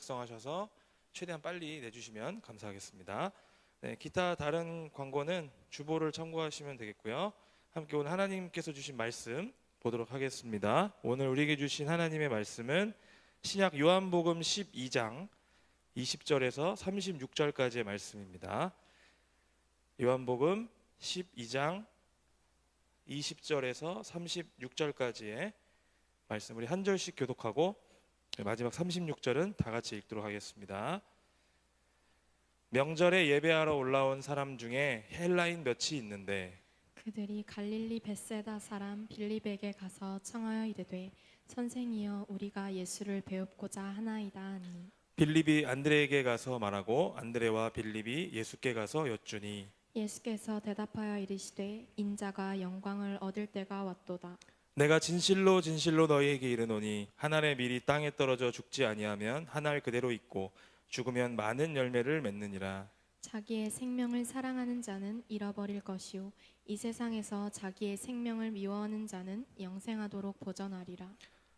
작성하셔서 최대한 빨리 내주시면 감사하겠습니다. 네, 기타 다른 광고는 주보를 참고하시면 되겠고요. 함께 오늘 하나님께서 주신 말씀 보도록 하겠습니다. 오늘 우리에게 주신 하나님의 말씀은 신약 요한복음 12장 20절에서 36절까지의 말씀입니다. 요한복음 12장 20절에서 36절까지의 말씀, 우리 한 절씩 교독하고 마지막 36절은 다 같이 읽도록 하겠습니다. 명절에 예배하러 올라온 사람 중에 헬라인 몇이 있는데 그들이 갈릴리 벳세다 사람 빌립에게 가서 청하여 이르되 선생이여 우리가 예수를 배웁고자 하나이다 하니 빌립이 안드레에게 가서 말하고 안드레와 빌립이 예수께 가서 여쭈니 예수께서 대답하여 이르시되 인자가 영광을 얻을 때가 왔도다. 내가 진실로 진실로 너희에게 이르노니 한 알의 밀이 땅에 떨어져 죽지 아니하면 한 알 그대로 있고 죽으면 많은 열매를 맺느니라. 자기의 생명을 사랑하는 자는 잃어버릴 것이요 이 세상에서 자기의 생명을 미워하는 자는 영생하도록 보전하리라.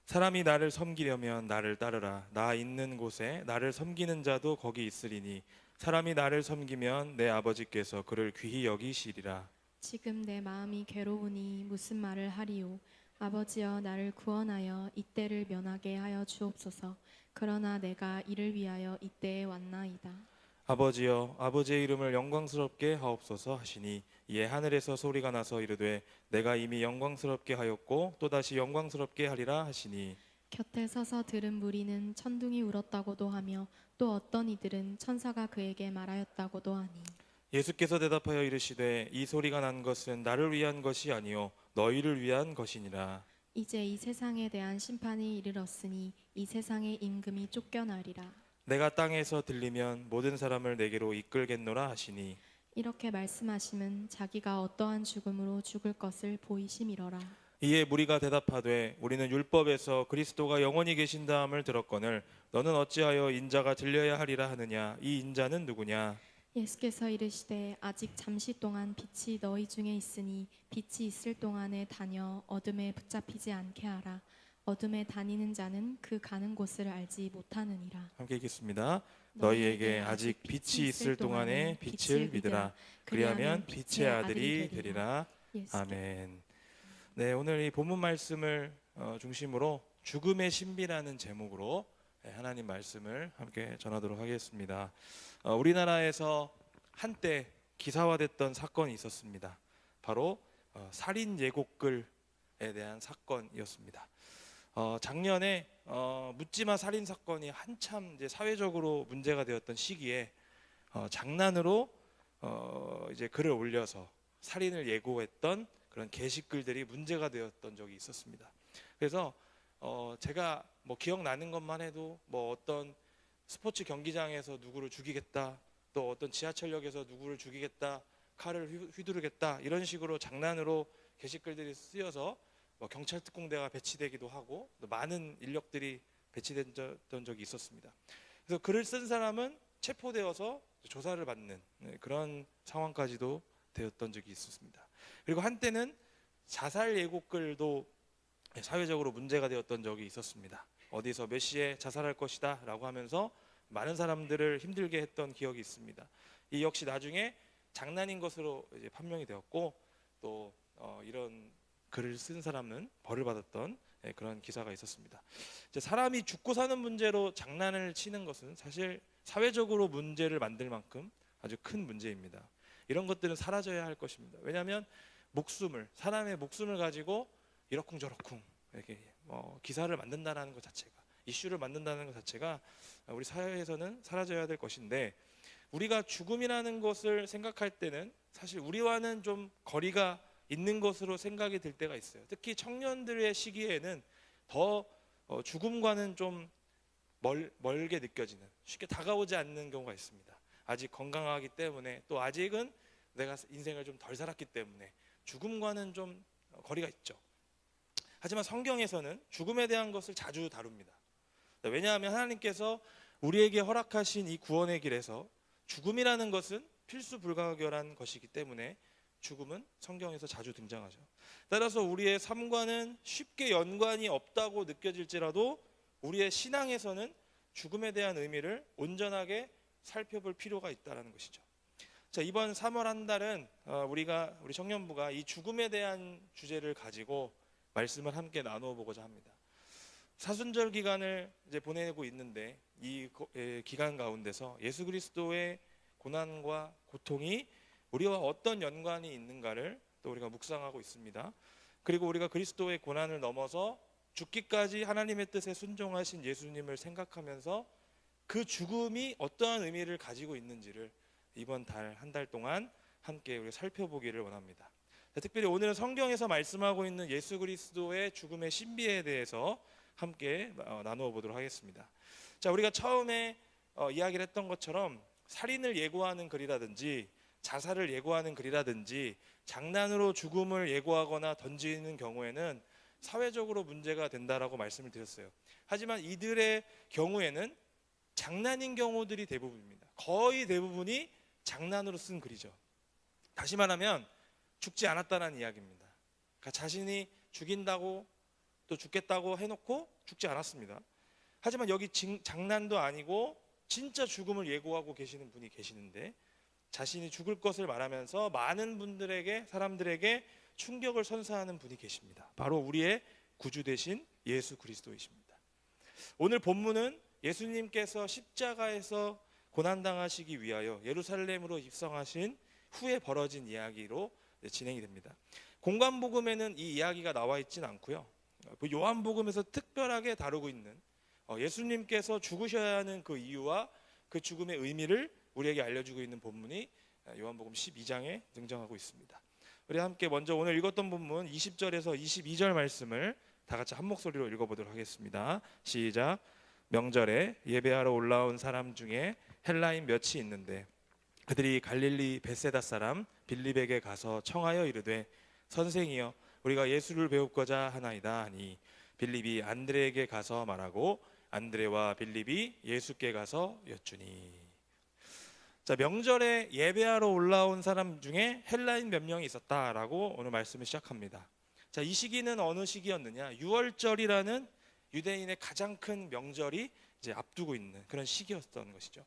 사람이 나를 섬기려면 나를 따르라. 나 있는 곳에 나를 섬기는 자도 거기 있으리니 사람이 나를 섬기면 내 아버지께서 그를 귀히 여기시리라. 지금 내 마음이 괴로우니 무슨 말을 하리요. 아버지여 나를 구원하여 이때를 면하게 하여 주옵소서. 그러나 내가 이를 위하여 이때에 왔나이다. 아버지여 아버지의 이름을 영광스럽게 하옵소서 하시니 이에 하늘에서 소리가 나서 이르되 내가 이미 영광스럽게 하였고 또다시 영광스럽게 하리라 하시니 곁에 서서 들은 무리는 천둥이 울었다고도 하며 또 어떤 이들은 천사가 그에게 말하였다고도 하니 예수께서 대답하여 이르시되 이 소리가 난 것은 나를 위한 것이 아니요 너희를 위한 것이니라. 이제 이 세상에 대한 심판이 이르렀으니 이 세상의 임금이 쫓겨나리라. 내가 땅에서 들리면 모든 사람을 내게로 이끌겠노라 하시니 이렇게 말씀하심은 자기가 어떠한 죽음으로 죽을 것을 보이심이러라. 이에 무리가 대답하되 우리는 율법에서 그리스도가 영원히 계신다함을 들었거늘 너는 어찌하여 인자가 들려야 하리라 하느냐. 이 인자는 누구냐. 예수께서 이르시되 아직 잠시 동안 빛이 너희 중에 있으니 빛이 있을 동안에 다녀 어둠에 붙잡히지 않게 하라. 어둠에 다니는 자는 그 가는 곳을 알지 못하느니라. 함께 읽겠습니다. 너희에게 아직 빛이 있을 동안에 빛을 믿으라. 그리하면 빛의 아들이 되리라. 아멘. 네, 오늘 이 본문 말씀을 중심으로 죽음의 신비라는 제목으로 하나님 말씀을 함께 전하도록 하겠습니다. 우리나라에서 한때 기사화됐던 사건이 있었습니다. 바로 살인 예고글에 대한 사건이었습니다. 작년에 묻지마 살인 사건이 한참 이제 사회적으로 문제가 되었던 시기에 장난으로 이제 글을 올려서 살인을 예고했던 그런 게시글들이 문제가 되었던 적이 있었습니다. 그래서 제가 뭐 기억나는 것만 해도 뭐 어떤 스포츠 경기장에서 누구를 죽이겠다, 또 어떤 지하철역에서 누구를 죽이겠다, 칼을 휘두르겠다 이런 식으로 장난으로 게시글들이 쓰여서 뭐 경찰 특공대가 배치되기도 하고 또 많은 인력들이 배치됐던 적이 있었습니다. 그래서 글을 쓴 사람은 체포되어서 조사를 받는 그런 상황까지도 되었던 적이 있었습니다. 그리고 한때는 자살 예고글도 사회적으로 문제가 되었던 적이 있었습니다. 어디서 몇 시에 자살할 것이다 라고 하면서 많은 사람들을 힘들게 했던 기억이 있습니다. 이 역시 나중에 장난인 것으로 이제 판명이 되었고 또 이런 글을 쓴 사람은 벌을 받았던 그런 기사가 있었습니다. 이제 사람이 죽고 사는 문제로 장난을 치는 것은 사실 사회적으로 문제를 만들 만큼 아주 큰 문제입니다. 이런 것들은 사라져야 할 것입니다. 왜냐하면 사람의 목숨을 가지고 이러쿵저러쿵 이렇게 기사를 만든다는 것 자체가, 이슈를 만든다는 것 자체가 우리 사회에서는 사라져야 될 것인데, 우리가 죽음이라는 것을 생각할 때는 사실 우리와는 좀 거리가 있는 것으로 생각이 들 때가 있어요. 특히 청년들의 시기에는 더 죽음과는 좀 멀게 느껴지는, 쉽게 다가오지 않는 경우가 있습니다. 아직 건강하기 때문에, 또 아직은 내가 인생을 좀 덜 살았기 때문에 죽음과는 좀 거리가 있죠. 하지만 성경에서는 죽음에 대한 것을 자주 다룹니다. 왜냐하면 하나님께서 우리에게 허락하신 이 구원의 길에서 죽음이라는 것은 필수 불가결한 것이기 때문에 죽음은 성경에서 자주 등장하죠. 따라서 우리의 삶과는 쉽게 연관이 없다고 느껴질지라도 우리의 신앙에서는 죽음에 대한 의미를 온전하게 살펴볼 필요가 있다는 것이죠. 자, 이번 3월 한 달은 우리 청년부가 이 죽음에 대한 주제를 가지고 말씀을 함께 나누어 보고자 합니다. 사순절 기간을 이제 보내고 있는데 이 기간 가운데서 예수 그리스도의 고난과 고통이 우리와 어떤 연관이 있는가를 또 우리가 묵상하고 있습니다. 그리고 우리가 그리스도의 고난을 넘어서 죽기까지 하나님의 뜻에 순종하신 예수님을 생각하면서 그 죽음이 어떠한 의미를 가지고 있는지를 이번 한 달 동안 함께 우리 살펴보기를 원합니다. 특별히 오늘은 성경에서 말씀하고 있는 예수 그리스도의 죽음의 신비에 대해서 함께 나누어 보도록 하겠습니다. 자, 우리가 처음에 이야기를 했던 것처럼 살인을 예고하는 글이라든지 자살을 예고하는 글이라든지 장난으로 죽음을 예고하거나 던지는 경우에는 사회적으로 문제가 된다라고 말씀을 드렸어요. 하지만 이들의 경우에는 장난인 경우들이 대부분입니다. 거의 대부분이 장난으로 쓴 글이죠. 다시 말하면 죽지 않았다는 이야기입니다. 그러니까 자신이 죽인다고 또 죽겠다고 해놓고 죽지 않았습니다. 하지만 여기 장난도 아니고 진짜 죽음을 예고하고 계시는 분이 계시는데 자신이 죽을 것을 말하면서 많은 사람들에게 충격을 선사하는 분이 계십니다. 바로 우리의 구주 되신 예수 그리스도이십니다. 오늘 본문은 예수님께서 십자가에서 고난당하시기 위하여 예루살렘으로 입성하신 후에 벌어진 이야기로 진행이 됩니다. 공관복음에는 이 이야기가 나와 있지는 않고요. 요한복음에서 특별하게 다루고 있는 예수님께서 죽으셔야 하는 그 이유와 그 죽음의 의미를 우리에게 알려주고 있는 본문이 요한복음 12장에 등장하고 있습니다. 우리 함께 먼저 오늘 읽었던 본문 20절에서 22절 말씀을 다 같이 한 목소리로 읽어보도록 하겠습니다. 시작. 명절에 예배하러 올라온 사람 중에 헬라인 몇이 있는데 그들이 갈릴리 벳세다 사람 빌립에게 가서 청하여 이르되 선생이여 우리가 예수를 배우고자 하나이다 하니 빌립이 안드레에게 가서 말하고 안드레와 빌립이 예수께 가서 여쭈니. 자, 명절에 예배하러 올라온 사람 중에 헬라인 몇 명이 있었다라고 오늘 말씀을 시작합니다. 자, 이 시기는 어느 시기였느냐? 유월절이라는 유대인의 가장 큰 명절이 이제 앞두고 있는 그런 시기였던 것이죠.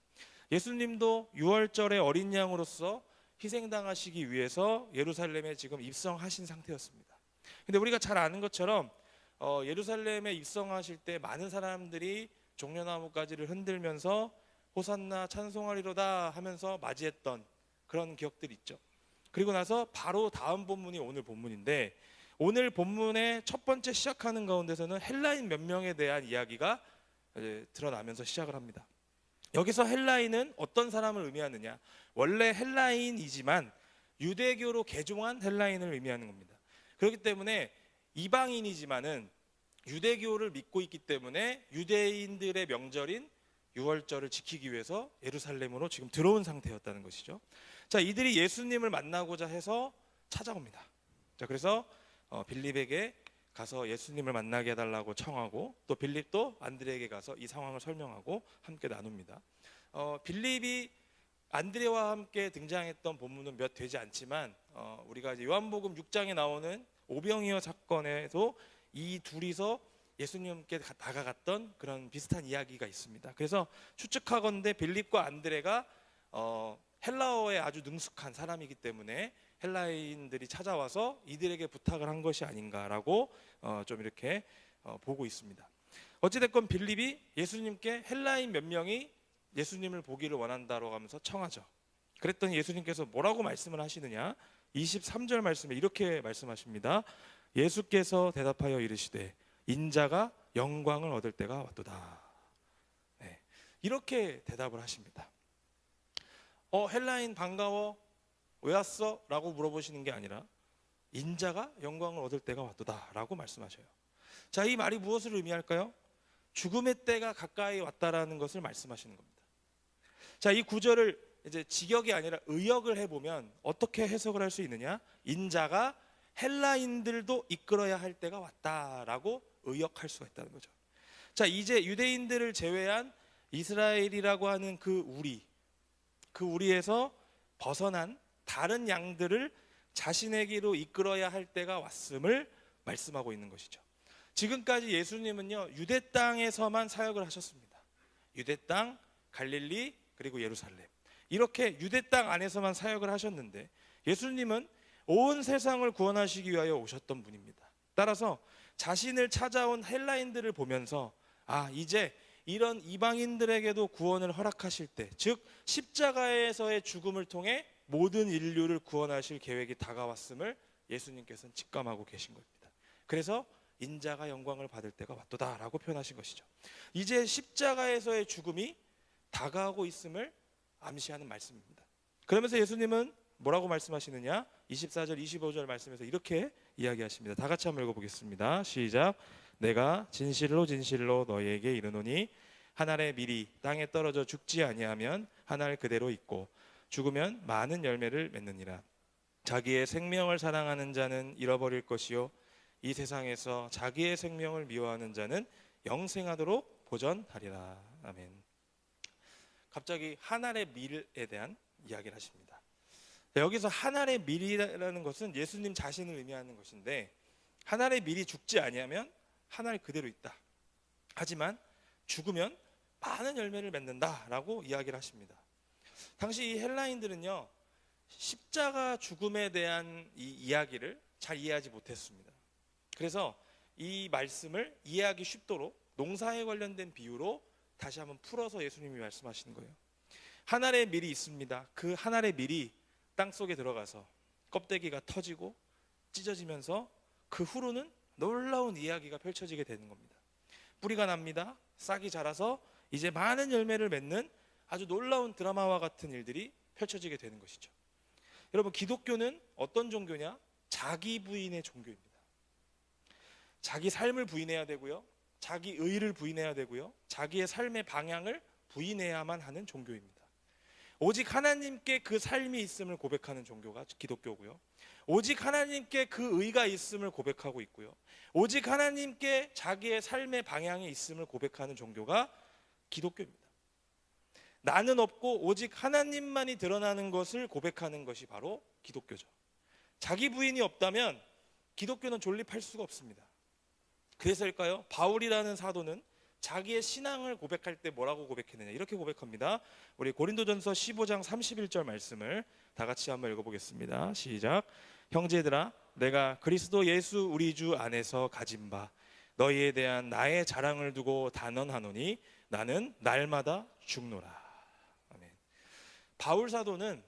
예수님도 유월절의 어린 양으로서 희생당하시기 위해서 예루살렘에 지금 입성하신 상태였습니다. 근데 우리가 잘 아는 것처럼 예루살렘에 입성하실 때 많은 사람들이 종려나무가지를 흔들면서 호산나 찬송하리로다 하면서 맞이했던 그런 기억들이 있죠. 그리고 나서 바로 다음 본문이 오늘 본문인데 오늘 본문의 첫 번째 시작하는 가운데서는 헬라인 몇 명에 대한 이야기가 드러나면서 시작을 합니다. 여기서 헬라인은 어떤 사람을 의미하느냐? 원래 헬라인이지만 유대교로 개종한 헬라인을 의미하는 겁니다. 그렇기 때문에 이방인이지만은 유대교를 믿고 있기 때문에 유대인들의 명절인 유월절을 지키기 위해서 예루살렘으로 지금 들어온 상태였다는 것이죠. 자, 이들이 예수님을 만나고자 해서 찾아옵니다. 자, 그래서 빌립에게 가서 예수님을 만나게 해달라고 청하고 또 빌립도 안드레에게 가서 이 상황을 설명하고 함께 나눕니다. 빌립이 안드레와 함께 등장했던 본문은 몇 되지 않지만 우리가 이제 요한복음 6장에 나오는 오병이어 사건에도 이 둘이서 예수님께 다가갔던 그런 비슷한 이야기가 있습니다. 그래서 추측하건대 빌립과 안드레가 헬라어에 아주 능숙한 사람이기 때문에 헬라인들이 찾아와서 이들에게 부탁을 한 것이 아닌가라고 좀 이렇게 보고 있습니다. 어찌됐건 빌립이 예수님께 헬라인 몇 명이 예수님을 보기를 원한다고 하면서 청하죠. 그랬더니 예수님께서 뭐라고 말씀을 하시느냐? 23절 말씀에 이렇게 말씀하십니다. 예수께서 대답하여 이르시되 인자가 영광을 얻을 때가 왔도다. 네, 이렇게 대답을 하십니다. 헬라인 반가워, 왜 왔어? 라고 물어보시는 게 아니라 인자가 영광을 얻을 때가 왔도다 라고 말씀하셔요. 자, 이 말이 무엇을 의미할까요? 죽음의 때가 가까이 왔다라는 것을 말씀하시는 겁니다. 자, 이 구절을 이제 직역이 아니라 의역을 해보면 어떻게 해석을 할 수 있느냐? 인자가 헬라인들도 이끌어야 할 때가 왔다라고 의역할 수가 있다는 거죠. 자, 이제 유대인들을 제외한 이스라엘이라고 하는 그 우리에서 벗어난 다른 양들을 자신에게로 이끌어야 할 때가 왔음을 말씀하고 있는 것이죠. 지금까지 예수님은요, 유대 땅에서만 사역을 하셨습니다. 유대 땅, 갈릴리, 그리고 예루살렘. 이렇게 유대 땅 안에서만 사역을 하셨는데 예수님은 온 세상을 구원하시기 위하여 오셨던 분입니다. 따라서 자신을 찾아온 헬라인들을 보면서 이제 이런 이방인들에게도 구원을 허락하실 때, 즉 십자가에서의 죽음을 통해 모든 인류를 구원하실 계획이 다가왔음을 예수님께서는 직감하고 계신 겁니다. 그래서 인자가 영광을 받을 때가 왔도다라고 표현하신 것이죠. 이제 십자가에서의 죽음이 다가오고 있음을 암시하는 말씀입니다. 그러면서 예수님은 뭐라고 말씀하시느냐? 24절 25절 말씀에서 이렇게 이야기하십니다. 다 같이 한번 읽어보겠습니다. 시작. 내가 진실로 진실로 너희에게 이르노니 한 알의 밀이 땅에 떨어져 죽지 아니하면 한 알 그대로 있고 죽으면 많은 열매를 맺느니라. 자기의 생명을 사랑하는 자는 잃어버릴 것이요 이 세상에서 자기의 생명을 미워하는 자는 영생하도록 보전하리라. 아멘. 갑자기 한 알의 밀에 대한 이야기를 하십니다. 여기서 한 알의 밀이라는 것은 예수님 자신을 의미하는 것인데, 한 알의 밀이 죽지 아니하면 한 알 그대로 있다. 하지만 죽으면 많은 열매를 맺는다라고 이야기를 하십니다. 당시 이 헬라인들은요, 십자가 죽음에 대한 이 이야기를 잘 이해하지 못했습니다. 그래서 이 말씀을 이해하기 쉽도록 농사에 관련된 비유로 다시 한번 풀어서 예수님이 말씀하시는 거예요. 한 알의 밀이 있습니다. 그 한 알의 밀이 땅 속에 들어가서 껍데기가 터지고 찢어지면서 그 후로는 놀라운 이야기가 펼쳐지게 되는 겁니다. 뿌리가 납니다. 싹이 자라서 이제 많은 열매를 맺는 아주 놀라운 드라마와 같은 일들이 펼쳐지게 되는 것이죠. 여러분, 기독교는 어떤 종교냐? 자기 부인의 종교입니다. 자기 삶을 부인해야 되고요, 자기 의의를 부인해야 되고요, 자기의 삶의 방향을 부인해야만 하는 종교입니다. 오직 하나님께 그 삶이 있음을 고백하는 종교가 기독교고요, 오직 하나님께 그 의가 있음을 고백하고 있고요, 오직 하나님께 자기의 삶의 방향이 있음을 고백하는 종교가 기독교입니다. 나는 없고 오직 하나님만이 드러나는 것을 고백하는 것이 바로 기독교죠. 자기 부인이 없다면 기독교는 존립할 수가 없습니다. 그래서일까요? 바울이라는 사도는 자기의 신앙을 고백할 때 뭐라고 고백했느냐, 이렇게 고백합니다. 우리 고린도전서 15장 31절 말씀을 다 같이 한번 읽어보겠습니다. 시작. 형제들아, 내가 그리스도 예수 우리 주 안에서 가진 바 너희에 대한 나의 자랑을 두고 단언하노니 나는 날마다 죽노라. 아멘. 바울 사도는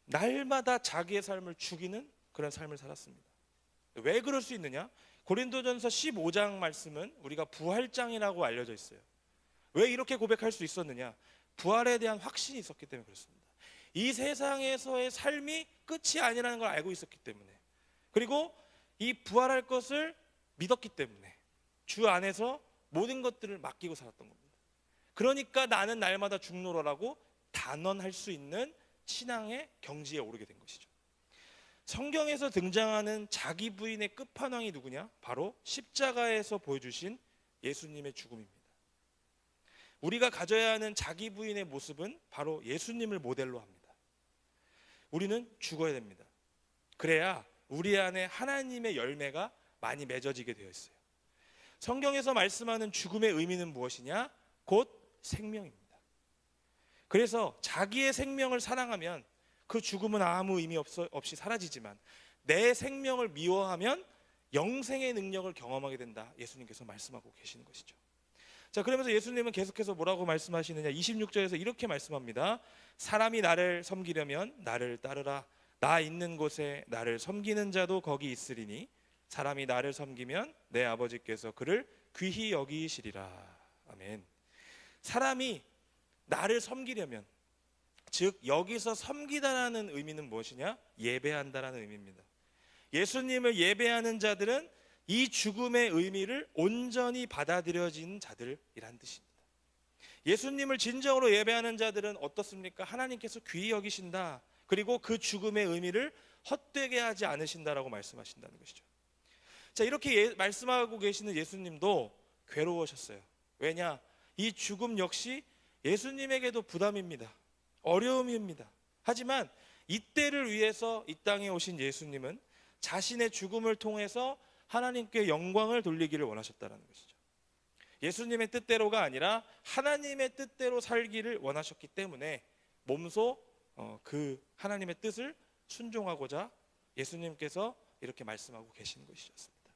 날마다 자기의 삶을 죽이는 그런 삶을 살았습니다. 왜 그럴 수 있느냐? 고린도전서 15장 말씀은 우리가 부활장이라고 알려져 있어요. 왜 이렇게 고백할 수 있었느냐? 부활에 대한 확신이 있었기 때문에 그렇습니다. 이 세상에서의 삶이 끝이 아니라는 걸 알고 있었기 때문에, 그리고 이 부활할 것을 믿었기 때문에 주 안에서 모든 것들을 맡기고 살았던 겁니다. 그러니까 나는 날마다 죽노라라고 단언할 수 있는 신앙의 경지에 오르게 된 것이죠. 성경에서 등장하는 자기 부인의 끝판왕이 누구냐? 바로 십자가에서 보여주신 예수님의 죽음입니다. 우리가 가져야 하는 자기 부인의 모습은 바로 예수님을 모델로 합니다. 우리는 죽어야 됩니다. 그래야 우리 안에 하나님의 열매가 많이 맺어지게 되어 있어요. 성경에서 말씀하는 죽음의 의미는 무엇이냐? 곧 생명입니다. 그래서 자기의 생명을 사랑하면 그 죽음은 아무 의미 없이 사라지지만 내 생명을 미워하면 영생의 능력을 경험하게 된다, 예수님께서 말씀하고 계시는 것이죠. 자, 그러면서 예수님은 계속해서 뭐라고 말씀하시느냐? 26절에서 이렇게 말씀합니다. 사람이 나를 섬기려면 나를 따르라. 나 있는 곳에 나를 섬기는 자도 거기 있으리니 사람이 나를 섬기면 내 아버지께서 그를 귀히 여기시리라. 아멘. 사람이 나를 섬기려면, 즉 여기서 섬기다라는 의미는 무엇이냐? 예배한다라는 의미입니다. 예수님을 예배하는 자들은 이 죽음의 의미를 온전히 받아들여진 자들이란 뜻입니다. 예수님을 진정으로 예배하는 자들은 어떻습니까? 하나님께서 귀히 여기신다, 그리고 그 죽음의 의미를 헛되게 하지 않으신다라고 말씀하신다는 것이죠. 자, 이렇게 말씀하고 계시는 예수님도 괴로우셨어요. 왜냐? 이 죽음 역시 예수님에게도 부담입니다. 어려움입니다. 하지만 이때를 위해서 이 땅에 오신 예수님은 자신의 죽음을 통해서 하나님께 영광을 돌리기를 원하셨다는 것이죠. 예수님의 뜻대로가 아니라 하나님의 뜻대로 살기를 원하셨기 때문에 몸소 그 하나님의 뜻을 순종하고자 예수님께서 이렇게 말씀하고 계시는 것이었습니다.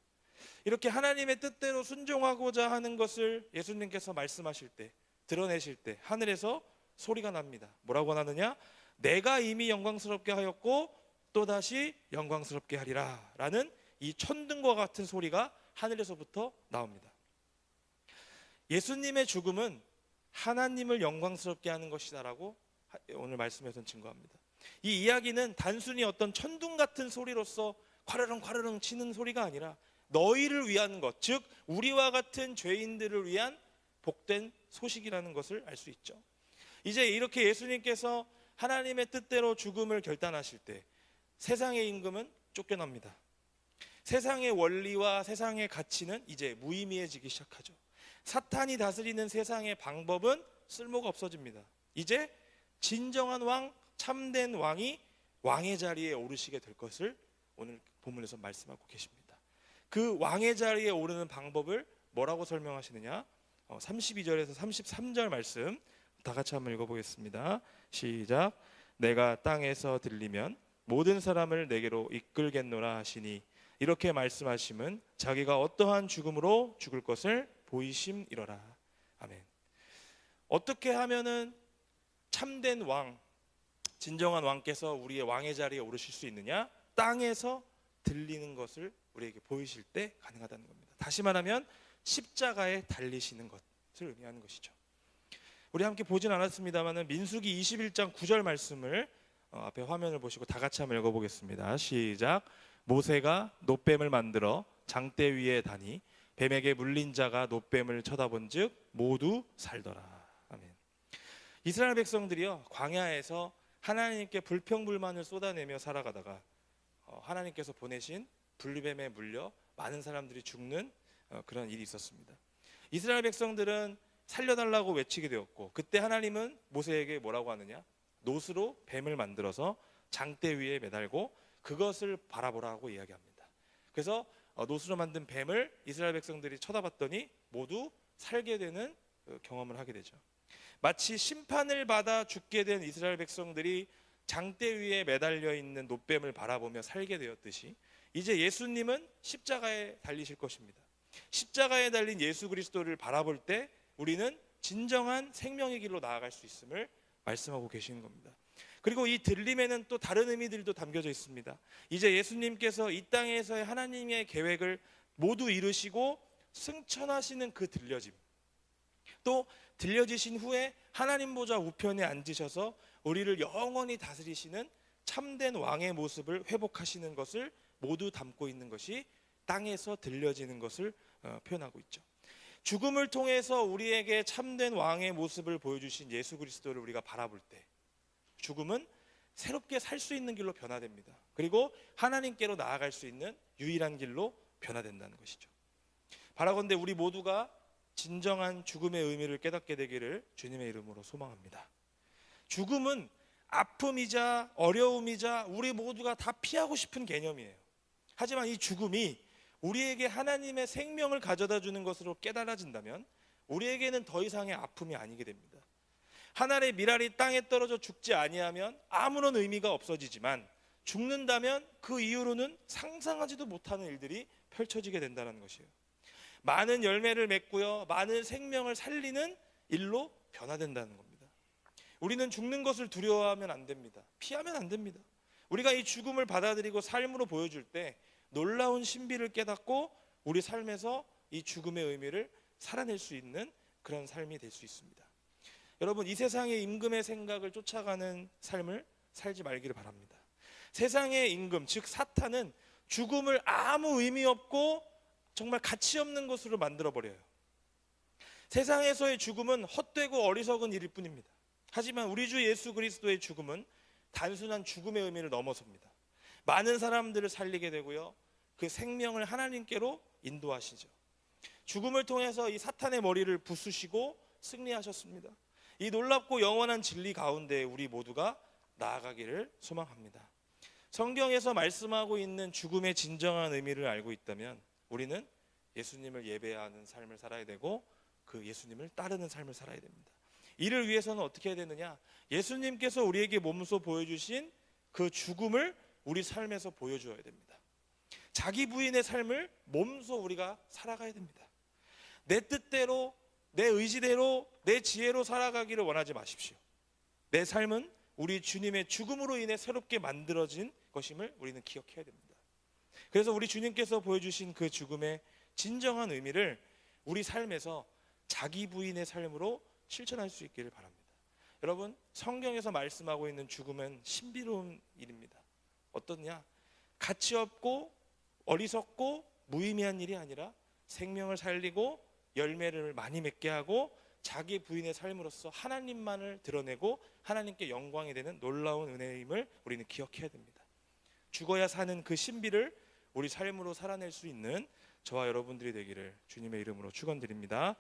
이렇게 하나님의 뜻대로 순종하고자 하는 것을 예수님께서 말씀하실 때, 드러내실 때 하늘에서 소리가 납니다. 뭐라고 하느냐? 내가 이미 영광스럽게 하였고 또다시 영광스럽게 하리라 라는 이 천둥과 같은 소리가 하늘에서부터 나옵니다. 예수님의 죽음은 하나님을 영광스럽게 하는 것이다라고 오늘 말씀에서는 증거합니다. 이 이야기는 단순히 어떤 천둥 같은 소리로서 콰르릉 콰르릉 치는 소리가 아니라 너희를 위한 것, 즉 우리와 같은 죄인들을 위한 복된 소식이라는 것을 알 수 있죠. 이제 이렇게 예수님께서 하나님의 뜻대로 죽음을 결단하실 때 세상의 임금은 쫓겨납니다. 세상의 원리와 세상의 가치는 이제 무의미해지기 시작하죠. 사탄이 다스리는 세상의 방법은 쓸모가 없어집니다. 이제 진정한 왕, 참된 왕이 왕의 자리에 오르시게 될 것을 오늘 본문에서 말씀하고 계십니다. 그 왕의 자리에 오르는 방법을 뭐라고 설명하시느냐? 32절에서 33절 말씀 다 같이 한번 읽어보겠습니다. 시작. 내가 땅에서 들리면 모든 사람을 내게로 이끌겠노라 하시니 이렇게 말씀하심은 자기가 어떠한 죽음으로 죽을 것을 보이심이로라. 아멘. 어떻게 하면은 참된 왕, 진정한 왕께서 우리의 왕의 자리에 오르실 수 있느냐? 땅에서 들리는 것을 우리에게 보이실 때 가능하다는 겁니다. 다시 말하면 십자가에 달리시는 것을 의미하는 것이죠. 우리 함께 보진 않았습니다만 민수기 21장 9절 말씀을 앞에 화면을 보시고 다 같이 한번 읽어보겠습니다. 시작. 모세가 놋뱀을 만들어 장대 위에 다니 뱀에게 물린 자가 놋뱀을 쳐다본즉 모두 살더라. 아멘. 이스라엘 백성들이요 광야에서 하나님께 불평불만을 쏟아내며 살아가다가 하나님께서 보내신 불뱀에 물려 많은 사람들이 죽는 그런 일이 있었습니다. 이스라엘 백성들은 살려달라고 외치게 되었고 그때 하나님은 모세에게 뭐라고 하느냐? 놋으로 뱀을 만들어서 장대 위에 매달고 그것을 바라보라고 이야기합니다. 그래서 놋으로 만든 뱀을 이스라엘 백성들이 쳐다봤더니 모두 살게 되는 경험을 하게 되죠. 마치 심판을 받아 죽게 된 이스라엘 백성들이 장대 위에 매달려 있는 놋뱀을 바라보며 살게 되었듯이 이제 예수님은 십자가에 달리실 것입니다. 십자가에 달린 예수 그리스도를 바라볼 때 우리는 진정한 생명의 길로 나아갈 수 있음을 말씀하고 계시는 겁니다. 그리고 이 들림에는 또 다른 의미들도 담겨져 있습니다. 이제 예수님께서 이 땅에서의 하나님의 계획을 모두 이루시고 승천하시는 그 들려짐, 또 들려지신 후에 하나님 보좌 우편에 앉으셔서 우리를 영원히 다스리시는 참된 왕의 모습을 회복하시는 것을 모두 담고 있는 것이 땅에서 들려지는 것을 표현하고 있죠. 죽음을 통해서 우리에게 참된 왕의 모습을 보여주신 예수 그리스도를 우리가 바라볼 때 죽음은 새롭게 살 수 있는 길로 변화됩니다. 그리고 하나님께로 나아갈 수 있는 유일한 길로 변화된다는 것이죠. 바라건대 우리 모두가 진정한 죽음의 의미를 깨닫게 되기를 주님의 이름으로 소망합니다. 죽음은 아픔이자 어려움이자 우리 모두가 다 피하고 싶은 개념이에요. 하지만 이 죽음이 우리에게 하나님의 생명을 가져다 주는 것으로 깨달아진다면 우리에게는 더 이상의 아픔이 아니게 됩니다. 한 알의 밀알이 땅에 떨어져 죽지 아니하면 아무런 의미가 없어지지만 죽는다면 그 이후로는 상상하지도 못하는 일들이 펼쳐지게 된다는 것이에요. 많은 열매를 맺고요, 많은 생명을 살리는 일로 변화된다는 겁니다. 우리는 죽는 것을 두려워하면 안 됩니다. 피하면 안 됩니다. 우리가 이 죽음을 받아들이고 삶으로 보여줄 때 놀라운 신비를 깨닫고 우리 삶에서 이 죽음의 의미를 살아낼 수 있는 그런 삶이 될 수 있습니다. 여러분, 이 세상의 임금의 생각을 쫓아가는 삶을 살지 말기를 바랍니다. 세상의 임금, 즉 사탄은 죽음을 아무 의미 없고 정말 가치 없는 것으로 만들어버려요. 세상에서의 죽음은 헛되고 어리석은 일일 뿐입니다. 하지만 우리 주 예수 그리스도의 죽음은 단순한 죽음의 의미를 넘어섭니다. 많은 사람들을 살리게 되고요, 그 생명을 하나님께로 인도하시죠. 죽음을 통해서 이 사탄의 머리를 부수시고 승리하셨습니다. 이 놀랍고 영원한 진리 가운데 우리 모두가 나아가기를 소망합니다. 성경에서 말씀하고 있는 죽음의 진정한 의미를 알고 있다면 우리는 예수님을 예배하는 삶을 살아야 되고 그 예수님을 따르는 삶을 살아야 됩니다. 이를 위해서는 어떻게 해야 되느냐? 예수님께서 우리에게 몸소 보여주신 그 죽음을 우리 삶에서 보여줘야 됩니다. 자기 부인의 삶을 몸소 우리가 살아가야 됩니다. 내 뜻대로, 내 의지대로, 내 지혜로 살아가기를 원하지 마십시오. 내 삶은 우리 주님의 죽음으로 인해 새롭게 만들어진 것임을 우리는 기억해야 됩니다. 그래서 우리 주님께서 보여주신 그 죽음의 진정한 의미를 우리 삶에서 자기 부인의 삶으로 실천할 수 있기를 바랍니다. 여러분, 성경에서 말씀하고 있는 죽음은 신비로운 일입니다. 어떠냐? 가치 없고 어리석고 무의미한 일이 아니라 생명을 살리고 열매를 많이 맺게 하고 자기 부인의 삶으로서 하나님만을 드러내고 하나님께 영광이 되는 놀라운 은혜임을 우리는 기억해야 됩니다. 죽어야 사는 그 신비를 우리 삶으로 살아낼 수 있는 저와 여러분들이 되기를 주님의 이름으로 축원드립니다.